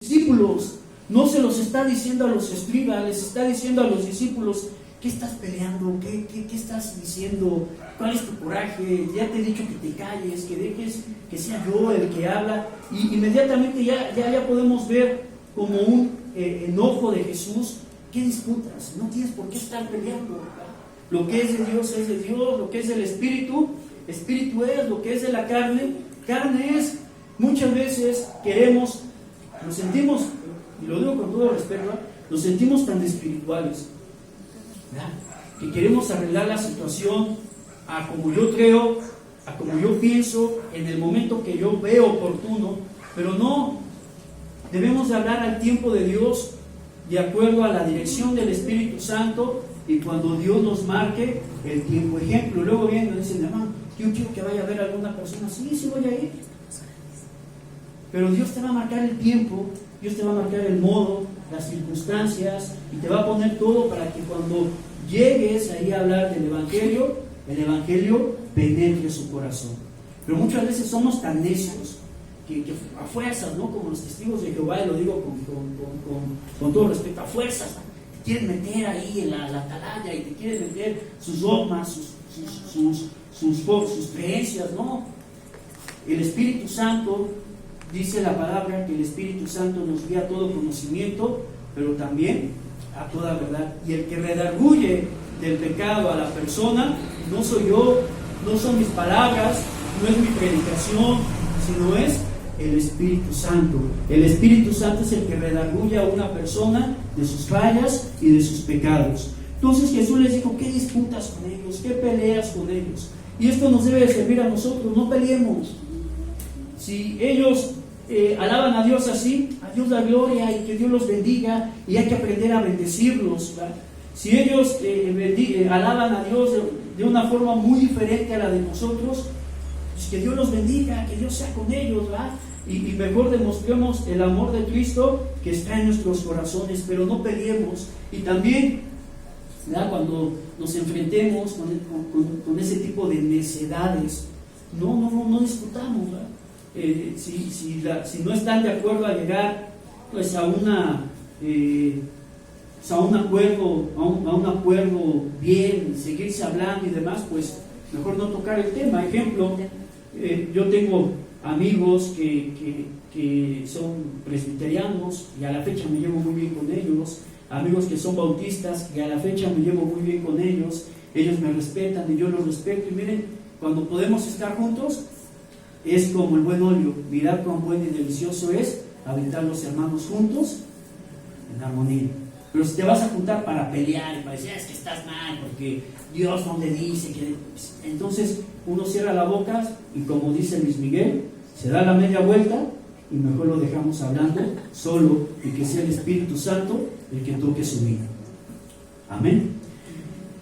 discípulos, no se los está diciendo a los escribas, les está diciendo a los discípulos: ¿qué estás peleando? ¿Qué estás diciendo? ¿Cuál es tu coraje? Ya te he dicho que te calles, que dejes que sea yo el que habla. Y inmediatamente ya podemos ver como un enojo de Jesús. ¿Qué disputas? No tienes por qué estar peleando. Lo que es de Dios es de Dios, lo que es del Espíritu, Espíritu es, lo que es de la carne, carne es. Muchas veces queremos, nos sentimos, y lo digo con todo respeto, nos sentimos tan espirituales, ¿verdad?, que queremos arreglar la situación a como yo creo, a como yo pienso, en el momento que yo veo oportuno, pero no, debemos de hablar al tiempo de Dios, de acuerdo a la dirección del Espíritu Santo, y cuando Dios nos marque el tiempo. Ejemplo, luego vienen y dicen: hermano, yo quiero que vaya a ver a alguna persona. Sí voy a ir, pero Dios te va a marcar el tiempo, Dios te va a marcar el modo, las circunstancias, y te va a poner todo para que cuando llegues ahí a hablar del Evangelio, el Evangelio penetre su corazón. Pero muchas veces somos tan necios que a fuerzas, ¿no?, como los testigos de Jehová, y lo digo con todo respeto, a fuerzas te quieren meter ahí en la atalaya y te quieren meter sus dogmas, sus creencias. No, el Espíritu Santo, dice la palabra que el Espíritu Santo nos guía a todo conocimiento, pero también a toda verdad. Y el que redarguye del pecado a la persona no soy yo, no son mis palabras, no es mi predicación, sino es el Espíritu Santo. El Espíritu Santo es el que redarguye a una persona de sus fallas y de sus pecados. Entonces Jesús les dijo: ¿qué disputas con ellos? ¿Qué peleas con ellos? Y esto nos debe de servir a nosotros. No peleemos. Si ellos alaban a Dios así, a Dios la gloria, y que Dios los bendiga, y hay que aprender a bendecirlos, ¿verdad? Si ellos alaban a Dios de una forma muy diferente a la de nosotros, pues que Dios los bendiga, que Dios sea con ellos, ¿verdad? Y mejor demostremos el amor de Cristo que está en nuestros corazones, pero no peleemos. Y también, ¿verdad?, cuando nos enfrentemos con ese tipo de necedades, no discutamos, ¿verdad? Si no están de acuerdo a llegar pues a un acuerdo bien, seguirse hablando y demás, pues mejor no tocar el tema. Ejemplo, yo tengo amigos que son presbiterianos y a la fecha me llevo muy bien con ellos, amigos que son bautistas y a la fecha me llevo muy bien con ellos me respetan y yo los respeto. Y miren, cuando podemos estar juntos, es como el buen óleo. Mirad cuán bueno y delicioso es habitar los hermanos juntos en armonía. Pero si te vas a juntar para pelear y para decir: es que estás mal porque Dios no te dice que... entonces uno cierra la boca y, como dice Luis Miguel, se da la media vuelta y mejor lo dejamos hablando solo, y que sea el Espíritu Santo el que toque su vida. Amén.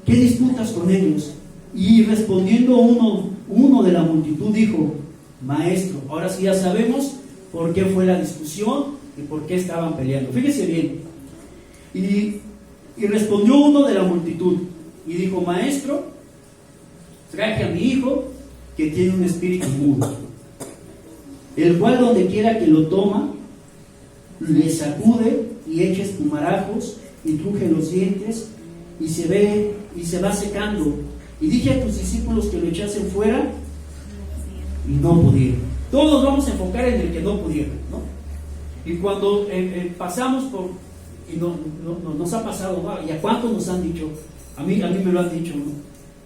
¿Qué disputas con ellos? Y respondiendo uno de la multitud dijo: Maestro. Ahora sí ya sabemos por qué fue la discusión y por qué estaban peleando. Fíjese bien. Y respondió uno de la multitud y dijo: Maestro, traje a mi hijo que tiene un espíritu mudo, el cual donde quiera que lo toma, le sacude y echa espumarajos y truje los dientes y se va secando. Y dije a tus discípulos que lo echasen fuera y no pudieron. Todos nos vamos a enfocar en el que no pudieron, ¿no? Y cuando pasamos por, y nos ha pasado, ¿y a cuántos nos han dicho? A mí me lo han dicho, ¿no?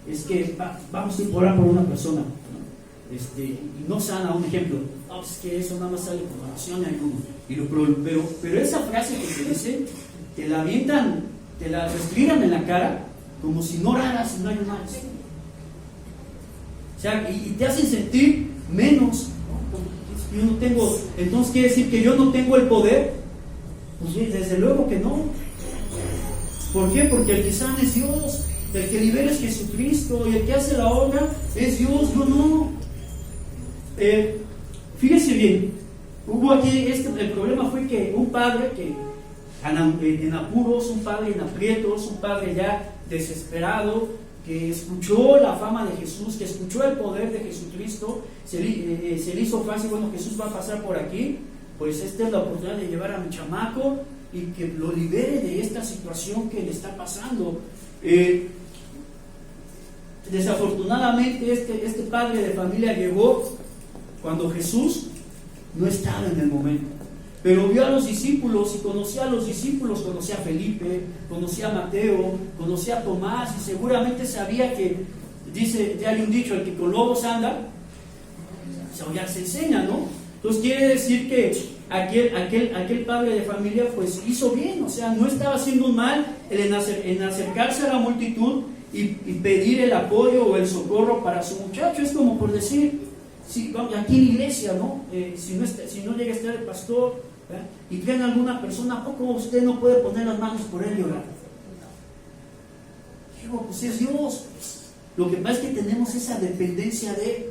Es que vamos a orar por una persona, ¿no? Y no sana. Un ejemplo: no, es que eso nada más sale por oración y pero esa frase que te dice, te la avientan, te la respiran en la cara como si no oraras y no ayunaras. O sea, y te hacen sentir menos, ¿no? Yo no tengo, entonces quiere decir que yo no tengo el poder. Pues desde luego que no. ¿Por qué? Porque el que sana es Dios, el que libera es Jesucristo, y el que hace la obra es Dios, yo no. Fíjese bien, hubo aquí el problema fue que un padre que en apuros, un padre en aprietos, un padre ya desesperado, que escuchó la fama de Jesús, que escuchó el poder de Jesucristo, se le hizo fácil: bueno, Jesús va a pasar por aquí, pues esta es la oportunidad de llevar a mi chamaco y que lo libere de esta situación que le está pasando. Desafortunadamente este padre de familia llegó cuando Jesús no estaba en el momento, pero vio a los discípulos y conocía a los discípulos, conocía a Felipe, conocía a Mateo, conocía a Tomás, y seguramente sabía que, dice, ya hay un dicho, el que con lobos anda, ya se enseña, ¿no? Entonces quiere decir que aquel padre de familia pues hizo bien, o sea, no estaba haciendo un mal en acercarse a la multitud y pedir el apoyo o el socorro para su muchacho. Es como por decir, si, aquí en la iglesia, ¿no? Si no llega a estar el pastor, ¿verdad? Y traen a alguna persona, ¿a poco usted no puede poner las manos por él y orar? Digo, pues es Dios. Lo que pasa es que tenemos esa dependencia de él.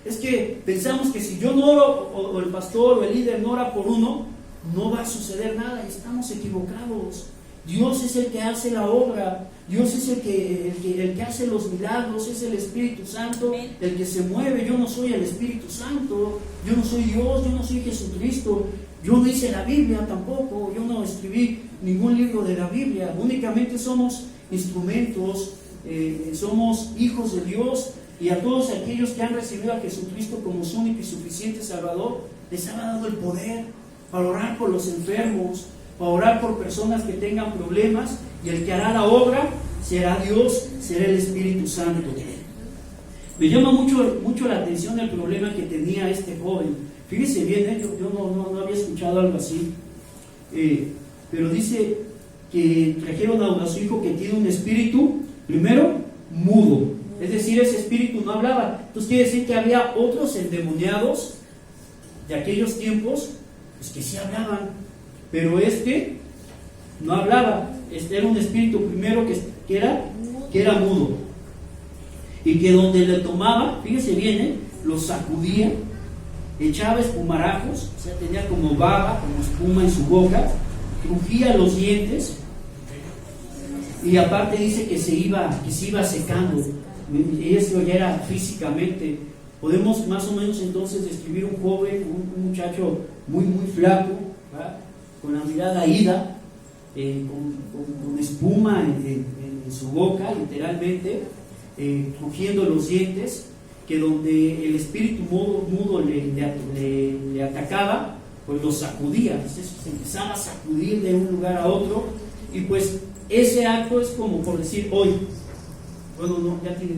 Es que pensamos que si yo no oro, o el pastor o el líder no ora por uno, no va a suceder nada, y estamos equivocados. Dios es el que hace la obra, Dios es el que hace los milagros, es el Espíritu Santo el que se mueve. Yo no soy el Espíritu Santo, yo no soy Dios, yo no soy Jesucristo, yo no hice la Biblia tampoco, yo no escribí ningún libro de la Biblia, únicamente somos instrumentos, somos hijos de Dios. Y a todos aquellos que han recibido a Jesucristo como su único y suficiente Salvador, les ha dado el poder para orar por los enfermos, para orar por personas que tengan problemas, y el que hará la obra será Dios, será el Espíritu Santo. Me llama mucho la atención el problema que tenía este joven. Fíjese bien, yo no había escuchado algo así, pero dice que trajeron a su hijo que tiene un espíritu, primero, mudo. Es decir, ese espíritu no hablaba. Entonces quiere decir que había otros endemoniados de aquellos tiempos, pues que sí hablaban, pero este no hablaba. Este era un espíritu primero que era mudo, y que donde le tomaba, fíjese bien, lo sacudía, echaba espumarajos, o sea, tenía como baba, como espuma en su boca, crujía los dientes, y aparte dice que se iba secando. Y esto ya era físicamente. Podemos más o menos entonces describir un joven, un muchacho muy flaco, ¿verdad? Con la mirada ida, con espuma en su boca, literalmente, crujiendo los dientes, que donde el espíritu mudo le atacaba, pues lo sacudía. Entonces se empezaba a sacudir de un lugar a otro, y pues ese acto es como por decir hoy. Bueno, no, ya tiene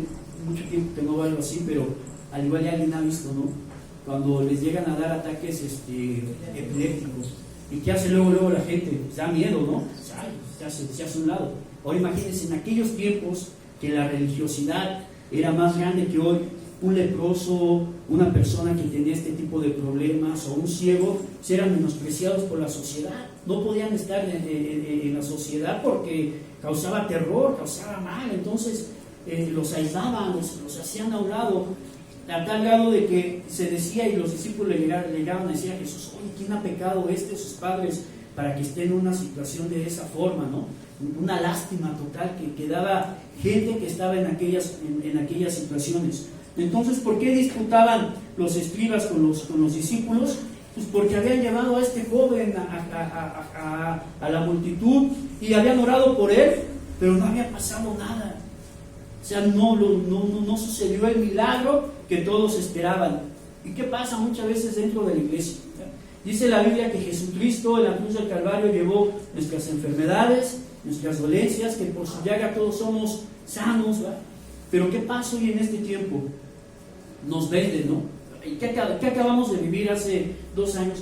mucho tiempo que no veo algo así, pero al igual ya alguien ha visto, ¿no? Cuando les llegan a dar ataques epilépticos, ¿y qué hace luego la gente? Pues da miedo, ¿no? Se hace un lado. Ahora imagínense, en aquellos tiempos que la religiosidad era más grande que hoy, un leproso, una persona que tenía este tipo de problemas, o un ciego, eran menospreciados por la sociedad. No podían estar en la sociedad porque causaba terror, causaba mal. Entonces los aislaban, los hacían a un lado, a tal grado de que se decía, y los discípulos le llegaban a decir a Jesús: oye, ¿quién ha pecado sus padres para que esté en una situación de esa forma, ¿no? Una lástima total que daba gente que estaba en aquellas situaciones. Entonces, ¿por qué disputaban los escribas con los discípulos? Pues porque habían llevado a este joven a la multitud y habían orado por él, pero no había pasado nada. O sea, no sucedió el milagro que todos esperaban. ¿Y qué pasa muchas veces dentro de la iglesia? Dice la Biblia que Jesucristo en la cruz del Calvario llevó nuestras enfermedades, nuestras dolencias, que por su llaga todos somos sanos, ¿verdad? Pero ¿qué pasa hoy en este tiempo? Nos venden, ¿no? ¿Qué acabamos de vivir hace 2 años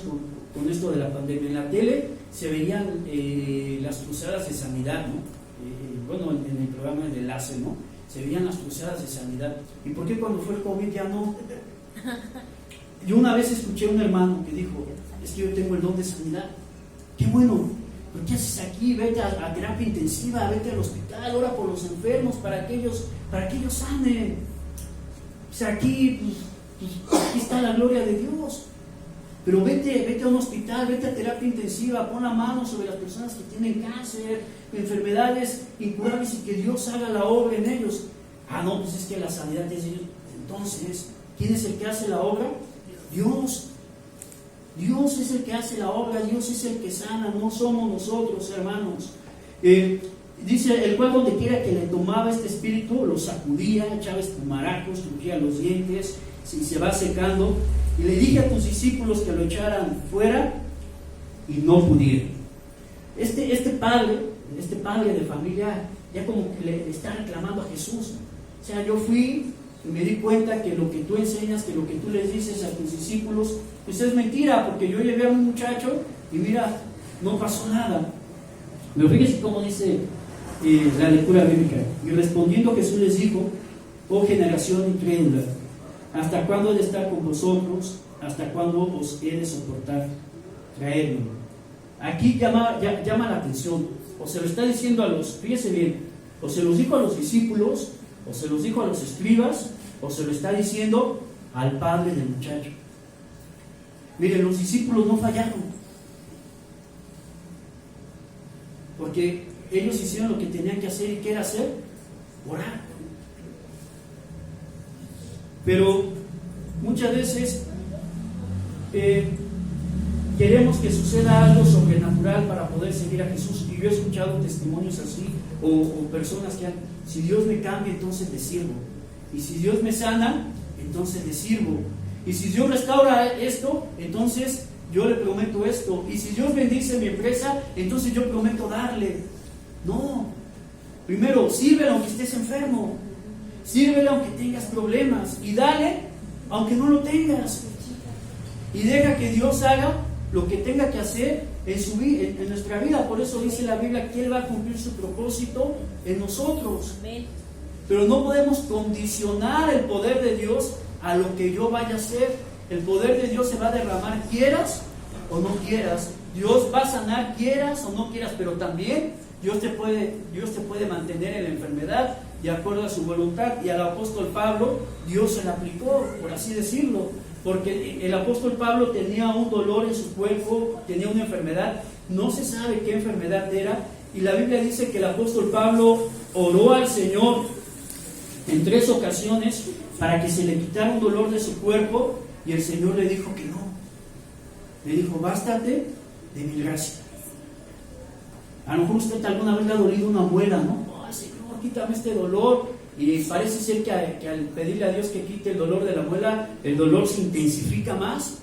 con esto de la pandemia? En la tele se veían las cruzadas de sanidad, ¿no? Bueno, en el programa de Enlace, ¿no? Se veían las cruzadas de sanidad. ¿Y por qué cuando fue el COVID ya no? Yo una vez escuché a un hermano que dijo: es que yo tengo el don de sanidad. Qué bueno, pero ¿qué haces aquí? Vete a terapia intensiva, vete al hospital, ora por los enfermos para que ellos sanen. O sea, aquí está la gloria de Dios. Pero vete a un hospital, vete a terapia intensiva, pon la mano sobre las personas que tienen cáncer, enfermedades incurables, y que Dios haga la obra en ellos. Ah, no, pues es que la sanidad es de Dios. Entonces, ¿quién es el que hace la obra? Dios. Dios es el que hace la obra, Dios es el que sana, no somos nosotros, hermanos. Dice, el cual donde quiera que le tomaba este espíritu, lo sacudía, echaba espumarajos, crujía los dientes, y se va secando. Y le dije a tus discípulos que lo echaran fuera, y no pudieron. Este padre de familia, ya como que le está reclamando a Jesús. O sea, yo fui y me di cuenta que lo que tú enseñas, que lo que tú les dices a tus discípulos, pues es mentira, porque yo llevé a un muchacho y mira, no pasó nada. Pero fíjense cómo dice la lectura bíblica. Y respondiendo Jesús les dijo: oh generación incrédula, ¿hasta cuándo he de estar con vosotros? ¿Hasta cuándo os he de soportar? Traedme. Aquí llama la atención. O se lo está diciendo a los, fíjese bien, o se los dijo a los discípulos, o se los dijo a los escribas, o se lo está diciendo al padre del muchacho. Miren, los discípulos no fallaron, porque ellos hicieron lo que tenían que hacer. ¿Y qué era hacer? Orar. Pero muchas veces queremos que suceda algo sobrenatural para poder seguir a Jesús. Y yo he escuchado testimonios así, o personas que han, si Dios me cambia, entonces le sirvo. Y si Dios me sana, entonces le sirvo. Y si Dios restaura esto, entonces yo le prometo esto. Y si Dios bendice mi empresa, entonces yo prometo darle. No. Primero, sírvele aunque estés enfermo. Sírvele aunque tengas problemas. Y dale aunque no lo tengas. Y deja que Dios haga lo que tenga que hacer en nuestra vida. Por eso dice la Biblia que Él va a cumplir su propósito en nosotros. Pero no podemos condicionar el poder de Dios a lo que yo vaya a hacer. El poder de Dios se va a derramar, quieras o no quieras. Dios va a sanar, quieras o no quieras. Pero también Dios te puede mantener en la enfermedad de acuerdo a su voluntad. Y al apóstol Pablo Dios se la aplicó, por así decirlo, porque el apóstol Pablo tenía un dolor en su cuerpo, tenía una enfermedad, no se sabe qué enfermedad era, y la Biblia dice que el apóstol Pablo oró al Señor en 3 ocasiones para que se le quitara un dolor de su cuerpo, y el Señor le dijo que no. Le dijo: bástate de mi gracia. A lo mejor usted alguna vez le ha dolido una muela, ¿no? ¡Ay, Señor, quítame este dolor! Y parece ser que al pedirle a Dios que quite el dolor de la muela, el dolor se intensifica más.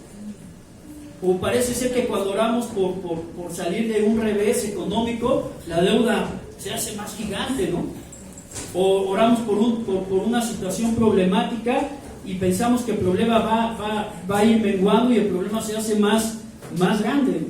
O parece ser que cuando oramos por salir de un revés económico, la deuda se hace más gigante, ¿no? O oramos por una situación problemática y pensamos que el problema va a ir menguando y el problema se hace más grande.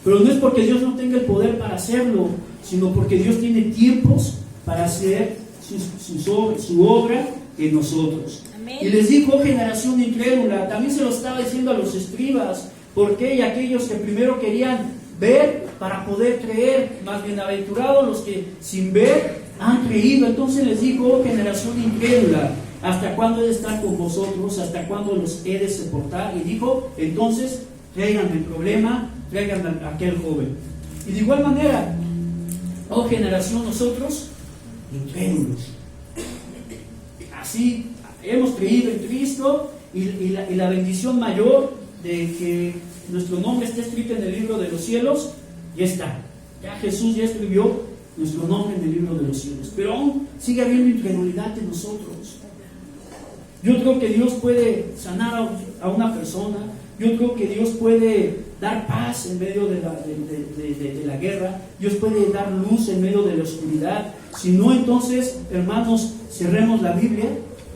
Pero no es porque Dios no tenga el poder para hacerlo, sino porque Dios tiene tiempos para hacer su obra en nosotros. Amén. Y les dijo: generación incrédula. También se lo estaba diciendo a los escribas. ¿Por qué? Y aquellos que primero querían ver para poder creer. Más bienaventurados los que sin ver han creído. Entonces les dijo: generación incrédula, ¿hasta cuándo he de estar con vosotros? ¿Hasta cuándo los he de soportar? Y dijo: entonces traigan el problema, traigan a aquel joven. Y de igual manera, oh generación, nosotros incrédulos. Así hemos creído en Cristo y la bendición mayor de que nuestro nombre esté escrito en el libro de los cielos ya está. Ya Jesús ya escribió nuestro nombre en el libro de los cielos. Pero aún sigue habiendo incredulidad en nosotros. Yo creo que Dios puede sanar a una persona. Yo creo que Dios puede dar paz en medio de la guerra. Dios puede dar luz en medio de la oscuridad. Si no, entonces, hermanos, cerremos la Biblia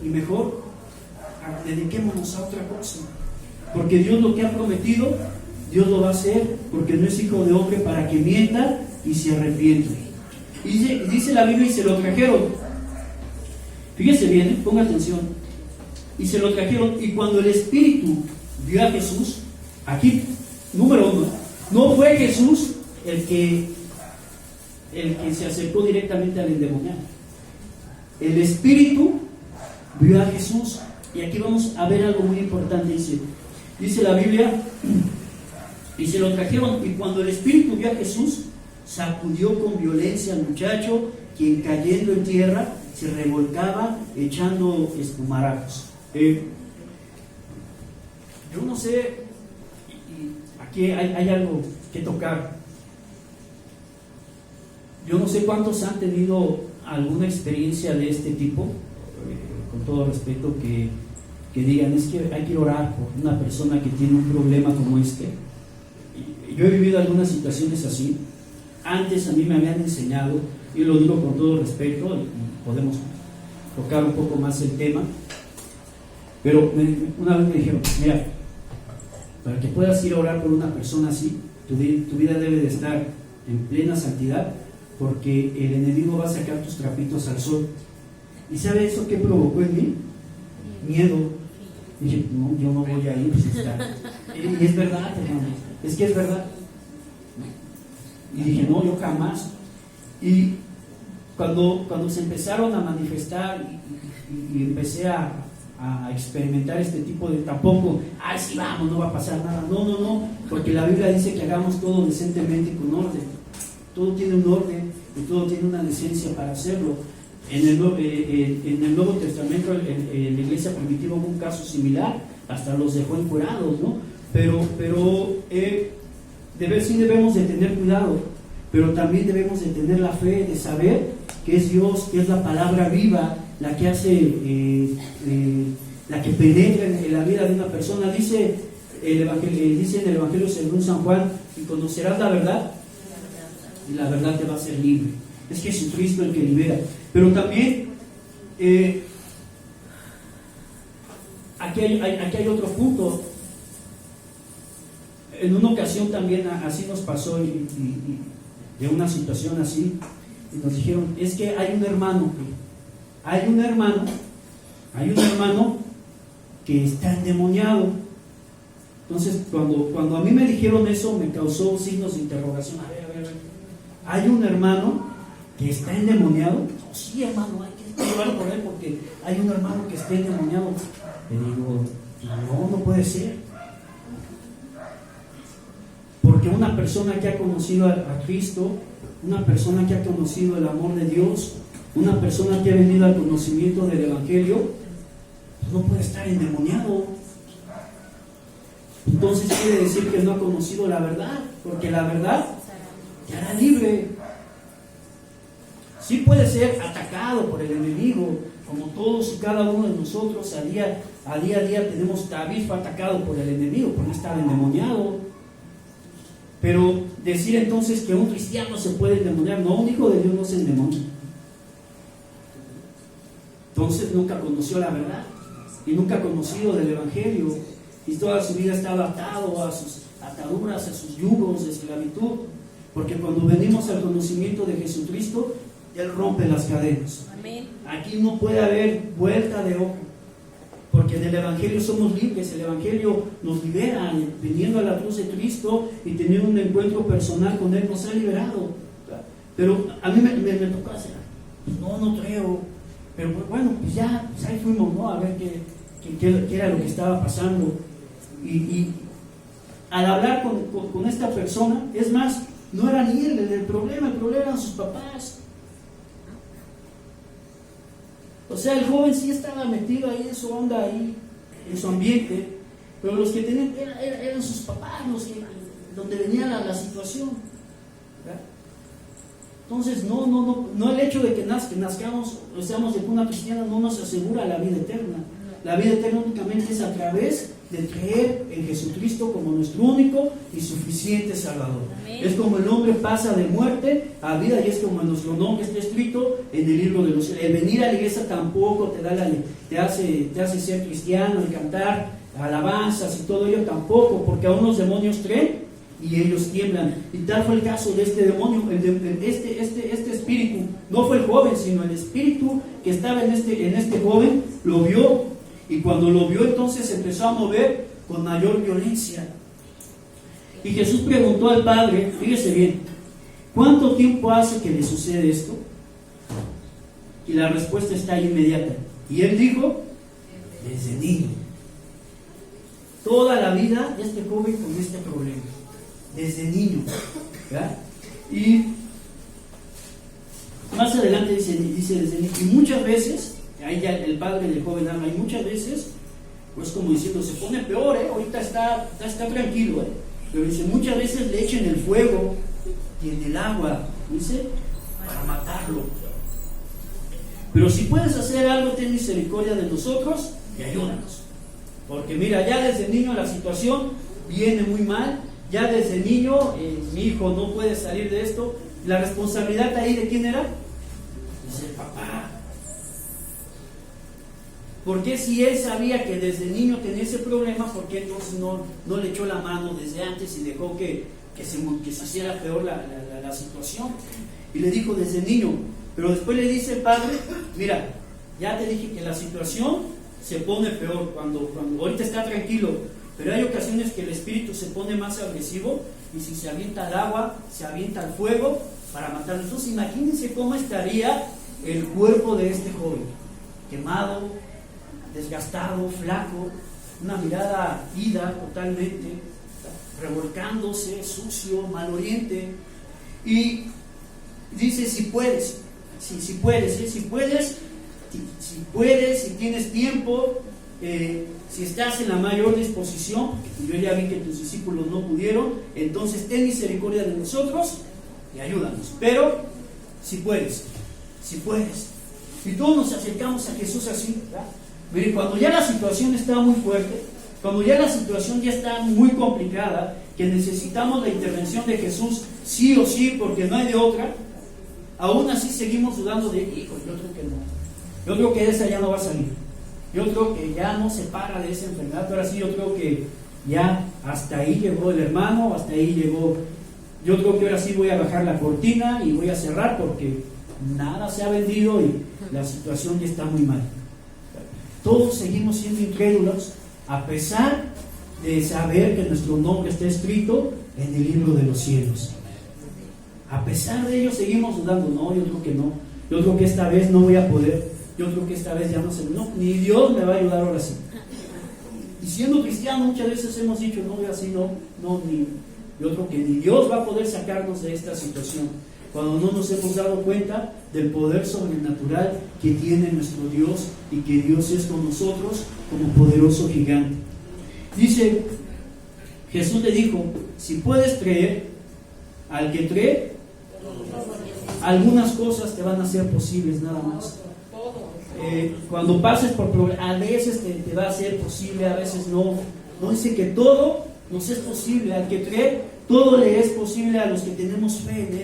y mejor dediquémonos a otra cosa. Porque Dios lo que ha prometido, Dios lo va a hacer, porque no es hijo de hombre para que mienta y se arrepienta. Y dice la Biblia: y se lo trajeron. Fíjese bien, ponga atención. Y se lo trajeron, y cuando el Espíritu vio a Jesús, aquí, número 1, no fue Jesús el que se acercó directamente al endemoniado. El Espíritu vio a Jesús. Y aquí vamos a ver algo muy importante. Dice la Biblia: y se lo trajeron, y cuando el Espíritu vio a Jesús, sacudió con violencia al muchacho, quien cayendo en tierra se revolcaba echando espumarajos. Yo no sé, aquí hay algo que tocar. Yo no sé cuántos han tenido alguna experiencia de este tipo, con todo respeto, que digan, es que hay que orar por una persona que tiene un problema como este. Yo he vivido algunas situaciones así. Antes a mí me habían enseñado, y lo digo con todo respeto, y podemos tocar un poco más el tema, pero una vez me dijeron, mira, para que puedas ir a orar por una persona así, tu vida debe de estar en plena santidad, porque el enemigo va a sacar tus trapitos al sol. ¿Y sabe eso qué provocó en mí? Miedo. Y dije, no, yo no voy a ir. Y es verdad, hermano, es que es verdad. Y dije, no, yo jamás. Y cuando se empezaron a manifestar y empecé a experimentar este tipo de, tampoco, ay, sí, vamos, no va a pasar nada. No, porque la Biblia dice que hagamos todo decentemente y con orden. Todo tiene un orden y todo tiene una decencia para hacerlo. En el Nuevo Testamento, en la iglesia primitiva hubo un caso similar, hasta los dejó encuerados, ¿no? Pero sí debemos de tener cuidado, pero también debemos de tener la fe de saber que es Dios, que es la palabra viva, la que hace, la que penetra en la vida de una persona. Dice en el Evangelio según San Juan, y conocerás la verdad, y la verdad te va a hacer libre. Es Jesucristo el que libera. Pero también aquí hay otro punto. En una ocasión también así nos pasó, y de una situación así, y nos dijeron, es que hay un hermano que está endemoniado. Entonces cuando a mí me dijeron eso, me causó signos de interrogación. A ver, ¿hay un hermano que está endemoniado? No, sí, hermano, hay que llevarlo por él porque hay un hermano que está endemoniado. Le digo, no puede ser. Porque una persona que ha conocido a Cristo, una persona que ha conocido el amor de Dios, una persona que ha venido al conocimiento del Evangelio, no puede estar endemoniado. Entonces quiere decir que no ha conocido la verdad, porque la verdad te hará libre. Sí puede ser atacado por el enemigo, como todos y cada uno de nosotros a día a día tenemos. David fue atacado por el enemigo, porque estaba endemoniado. Pero decir entonces que un cristiano se puede endemoniar, no, un hijo de Dios no se endemonia. Entonces nunca conoció la verdad y nunca ha conocido del Evangelio, y toda su vida estaba atado a sus ataduras, a sus yugos de esclavitud, porque cuando venimos al conocimiento de Jesucristo, Él rompe las cadenas. Amén. Aquí no puede haber vuelta de hoja, porque en el Evangelio somos libres. El Evangelio nos libera. Viniendo a la cruz de Cristo y teniendo un encuentro personal con Él, nos ha liberado. Pero a mí me tocó hacer, no creo, pero bueno, pues ya, pues ahí fuimos, ¿no? A ver qué era lo que estaba pasando. Y al hablar con esta persona, es más, no era ni él el problema eran sus papás. O sea, el joven sí estaba metido ahí en su onda, ahí en su ambiente, pero los que tenían eran sus papás, donde venía la situación, ¿verdad? Entonces no el hecho de que nazcamos o seamos de cuna cristiana no nos asegura la vida eterna. La vida eterna únicamente es a través de creer en Jesucristo como nuestro único y suficiente Salvador. Amén. Es como el hombre pasa de muerte a vida, y es como nuestro nombre está escrito en el libro de los cielos. El venir a la iglesia tampoco te hace ser cristiano, el cantar alabanzas y todo ello tampoco, porque aún los demonios creen y ellos tiemblan. Y tal fue el caso de este demonio, este espíritu. No fue el joven, sino el espíritu que estaba en este joven lo vio. Y cuando lo vio, entonces se empezó a mover con mayor violencia. Y Jesús preguntó al padre, fíjese bien, ¿cuánto tiempo hace que le sucede esto? Y la respuesta está ahí inmediata. Y él dijo, desde niño. Toda la vida de este joven con este problema. Desde niño. ¿Verdad? Y más adelante dice desde niño. Y muchas veces, ahí ya el padre del joven habla, y muchas veces, pues como diciendo, se pone peor, ahorita está tranquilo, Pero dice, muchas veces le echan el fuego y en el agua, dice, para matarlo. Pero si puedes hacer algo, ten misericordia de nosotros y ayúdanos. Porque mira, ya desde niño la situación viene muy mal. Ya desde niño, mi hijo no puede salir de esto. La responsabilidad ahí de quién era? Dice el papá. Porque si él sabía que desde niño tenía ese problema, ¿por qué entonces no le echó la mano desde antes y dejó que se hiciera peor la situación? Y le dijo desde niño. Pero después le dice el padre, mira, ya te dije que la situación se pone peor cuando ahorita está tranquilo, pero hay ocasiones que el espíritu se pone más agresivo y si se avienta al agua, se avienta al fuego para matarlo. Entonces imagínense cómo estaría el cuerpo de este joven, quemado, desgastado, flaco, una mirada ida totalmente, revolcándose, sucio, maloliente. Y dice, si puedes, si puedes, si tienes tiempo, si estás en la mayor disposición, yo ya vi que tus discípulos no pudieron, entonces ten misericordia de nosotros y ayúdanos. Pero si puedes. Y todos nos acercamos a Jesús así, ¿verdad? Mire, cuando ya la situación está muy fuerte, cuando ya la situación ya está muy complicada, que necesitamos la intervención de Jesús sí o sí, porque no hay de otra, aún así seguimos dudando de, hijo, yo creo que no. Yo creo que esa ya no va a salir. Yo creo que ya no se para de esa enfermedad. Pero ahora sí, yo creo que ya hasta ahí llegó el hermano, hasta ahí llegó. Yo creo que ahora sí voy a bajar la cortina y voy a cerrar porque nada se ha vendido y la situación ya está muy mal. Todos seguimos siendo incrédulos a pesar de saber que nuestro nombre está escrito en el libro de los cielos. A pesar de ello seguimos dudando, no, yo creo que no, yo creo que esta vez no voy a poder, yo creo que esta vez ya no sé, no, ni Dios me va a ayudar ahora sí. Y siendo cristiano muchas veces hemos dicho, no, así yo creo que ni Dios va a poder sacarnos de esta situación, cuando no nos hemos dado cuenta del poder sobrenatural que tiene nuestro Dios y que Dios es con nosotros como poderoso gigante. Dice, Jesús le dijo, si puedes creer, al que cree, algunas cosas te van a ser posibles nada más. Cuando pases por problemas, a veces te va a ser posible, a veces no. No dice que todo nos es posible. Al que cree, todo le es posible a los que tenemos fe en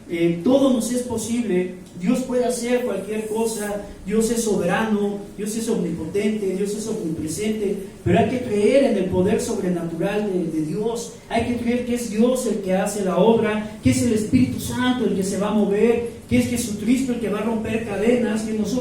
Él. Todo nos es posible. Dios puede hacer cualquier cosa. Dios es soberano, Dios es omnipotente, Dios es omnipresente. Pero hay que creer en el poder sobrenatural de Dios. Hay que creer que es Dios el que hace la obra, que es el Espíritu Santo el que se va a mover, que es Jesucristo el que va a romper cadenas, que nosotros